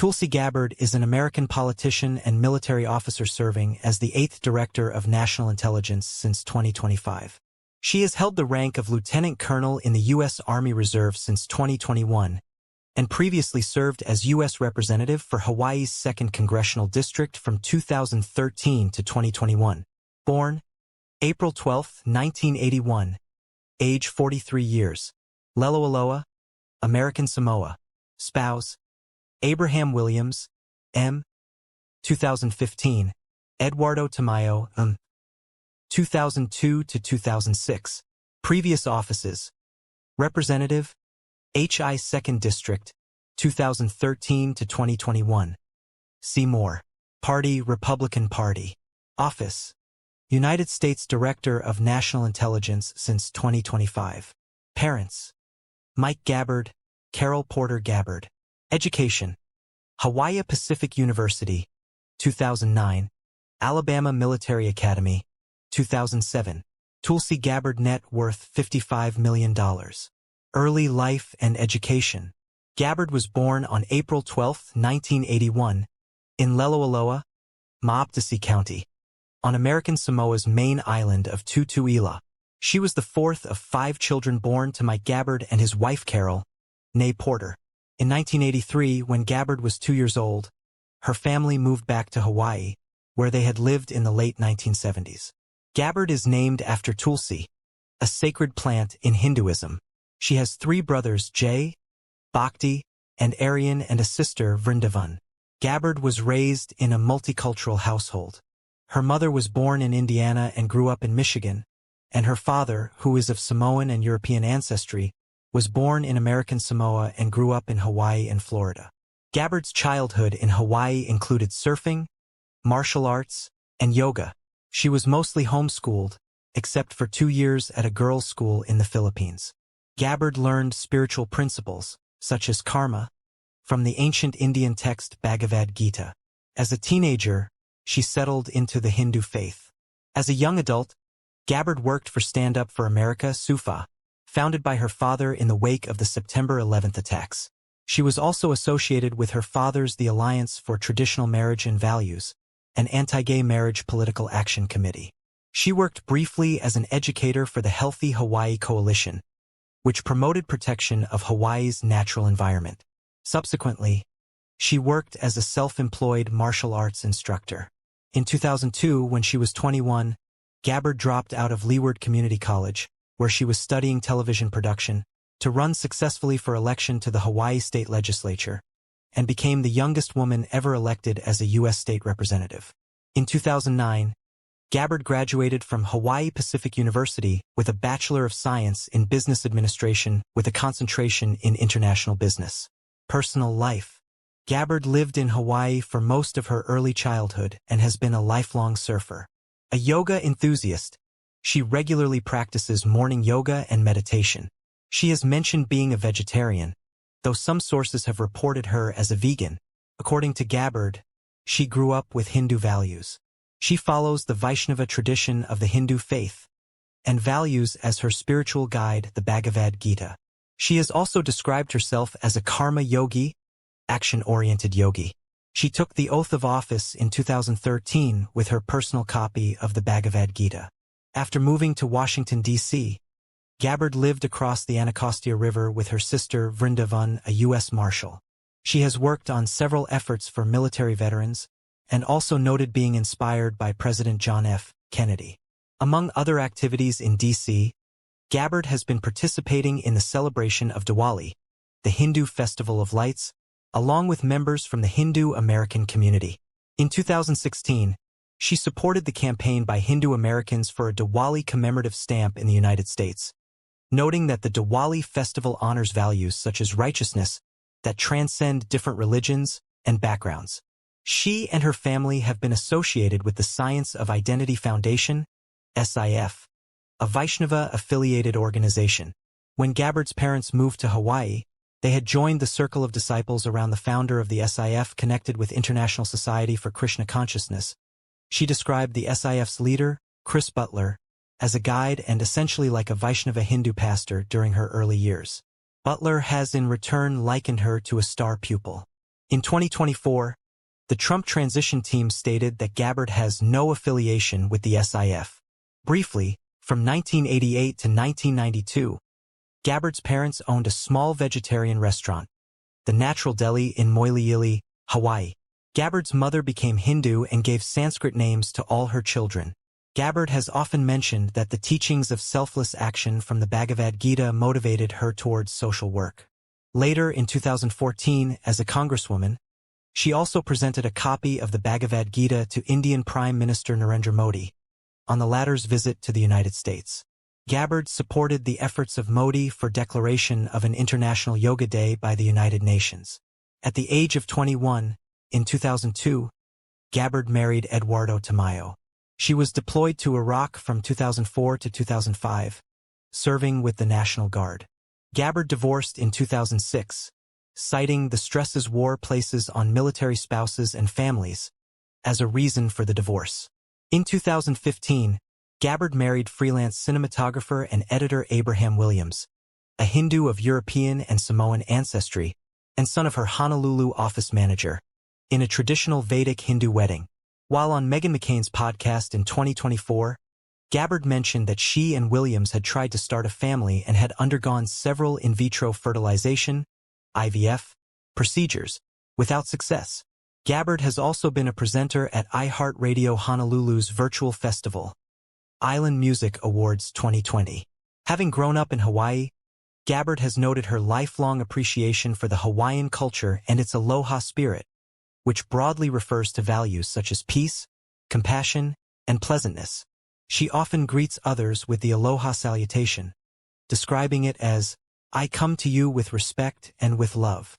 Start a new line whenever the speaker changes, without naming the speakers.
Tulsi Gabbard is an American politician and military officer serving as the 8th Director of National Intelligence since 2025. She has held the rank of Lieutenant Colonel in the U.S. Army Reserve since 2021 and previously served as U.S. Representative for Hawaii's 2nd Congressional District from 2013 to 2021. Born April 12, 1981. Age 43 years. Lelealoha, American Samoa. Spouse Abraham Williams, M. 2015. Eduardo Tamayo, 2002 to 2006. Previous offices: Representative, HI 2nd District, 2013 to 2021. See more. Party: Republican Party. Office: United States Director of National Intelligence since 2025. Parents: Mike Gabbard, Carol Porter Gabbard. Education: Hawaii Pacific University, 2009. Alabama Military Academy, 2007. Tulsi Gabbard, net worth $55 million. Early life and education. Gabbard was born on April 12, 1981, in Lelealoha, Maupatisi County, on American Samoa's main island of Tutuila. She was the fourth of 5 children born to Mike Gabbard and his wife Carol, née Porter. In 1983, when Gabbard was 2 years old, her family moved back to Hawaii, where they had lived in the late 1970s. Gabbard is named after Tulsi, a sacred plant in Hinduism. She has 3 brothers, Jay, Bhakti, and Aryan, and a sister, Vrindavan. Gabbard was raised in a multicultural household. Her mother was born in Indiana and grew up in Michigan, and her father, who is of Samoan and European ancestry, was born in American Samoa and grew up in Hawaii and Florida. Gabbard's childhood in Hawaii included surfing, martial arts, and yoga. She was mostly homeschooled, except for 2 years at a girls' school in the Philippines. Gabbard learned spiritual principles, such as karma, from the ancient Indian text Bhagavad Gita. As a teenager, she settled into the Hindu faith. As a young adult, Gabbard worked for Stand Up for America, SUFA, founded by her father in the wake of the September 11th attacks. She was also associated with her father's The Alliance for Traditional Marriage and Values, an anti-gay marriage political action committee. She worked briefly as an educator for the Healthy Hawaii Coalition, which promoted protection of Hawaii's natural environment. Subsequently, she worked as a self-employed martial arts instructor. In 2002, when she was 21, Gabbard dropped out of Leeward Community College, where she was studying television production, to run successfully for election to the Hawaii State Legislature, and became the youngest woman ever elected as a U.S. state representative. In 2009, Gabbard graduated from Hawaii Pacific University with a Bachelor of Science in Business Administration with a concentration in international business. Personal life. Gabbard lived in Hawaii for most of her early childhood and has been a lifelong surfer. A yoga enthusiast, she regularly practices morning yoga and meditation. She has mentioned being a vegetarian, though some sources have reported her as a vegan. According to Gabbard, she grew up with Hindu values. She follows the Vaishnava tradition of the Hindu faith and values as her spiritual guide the Bhagavad Gita. She has also described herself as a karma yogi, action-oriented yogi. She took the oath of office in 2013 with her personal copy of the Bhagavad Gita. After moving to Washington, D.C., Gabbard lived across the Anacostia River with her sister Vrindavan, a U.S. Marshal. She has worked on several efforts for military veterans and also noted being inspired by President John F. Kennedy. Among other activities in D.C., Gabbard has been participating in the celebration of Diwali, the Hindu Festival of Lights, along with members from the Hindu American community. In 2016, she supported the campaign by Hindu Americans for a Diwali commemorative stamp in the United States, noting that the Diwali festival honors values such as righteousness that transcend different religions and backgrounds. She and her family have been associated with the Science of Identity Foundation, SIF, a Vaishnava-affiliated organization. When Gabbard's parents moved to Hawaii, they had joined the circle of disciples around the founder of the SIF, connected with International Society for Krishna Consciousness. She described the SIF's leader, Chris Butler, as a guide and essentially like a Vaishnava Hindu pastor during her early years. Butler has in return likened her to a star pupil. In 2024, the Trump transition team stated that Gabbard has no affiliation with the SIF. Briefly, from 1988 to 1992, Gabbard's parents owned a small vegetarian restaurant, the Natural Deli in Moiliili, Hawaii. Gabbard's mother became Hindu and gave Sanskrit names to all her children. Gabbard has often mentioned that the teachings of selfless action from the Bhagavad Gita motivated her towards social work. Later, in 2014, as a congresswoman, she also presented a copy of the Bhagavad Gita to Indian Prime Minister Narendra Modi on the latter's visit to the United States. Gabbard supported the efforts of Modi for declaration of an International Yoga Day by the United Nations. At the age of 21, in 2002, Gabbard married Eduardo Tamayo. She was deployed to Iraq from 2004 to 2005, serving with the National Guard. Gabbard divorced in 2006, citing the stresses war places on military spouses and families as a reason for the divorce. In 2015, Gabbard married freelance cinematographer and editor Abraham Williams, a Hindu of European and Samoan ancestry, and son of her Honolulu office manager, in a traditional Vedic Hindu wedding. While on Meghan McCain's podcast in 2024, Gabbard mentioned that she and Williams had tried to start a family and had undergone several in vitro fertilization, IVF, procedures, without success. Gabbard has also been a presenter at iHeartRadio Honolulu's virtual festival, Island Music Awards 2020. Having grown up in Hawaii, Gabbard has noted her lifelong appreciation for the Hawaiian culture and its aloha spirit, which broadly refers to values such as peace, compassion, and pleasantness. She often greets others with the aloha salutation, describing it as, "I come to you with respect and with love."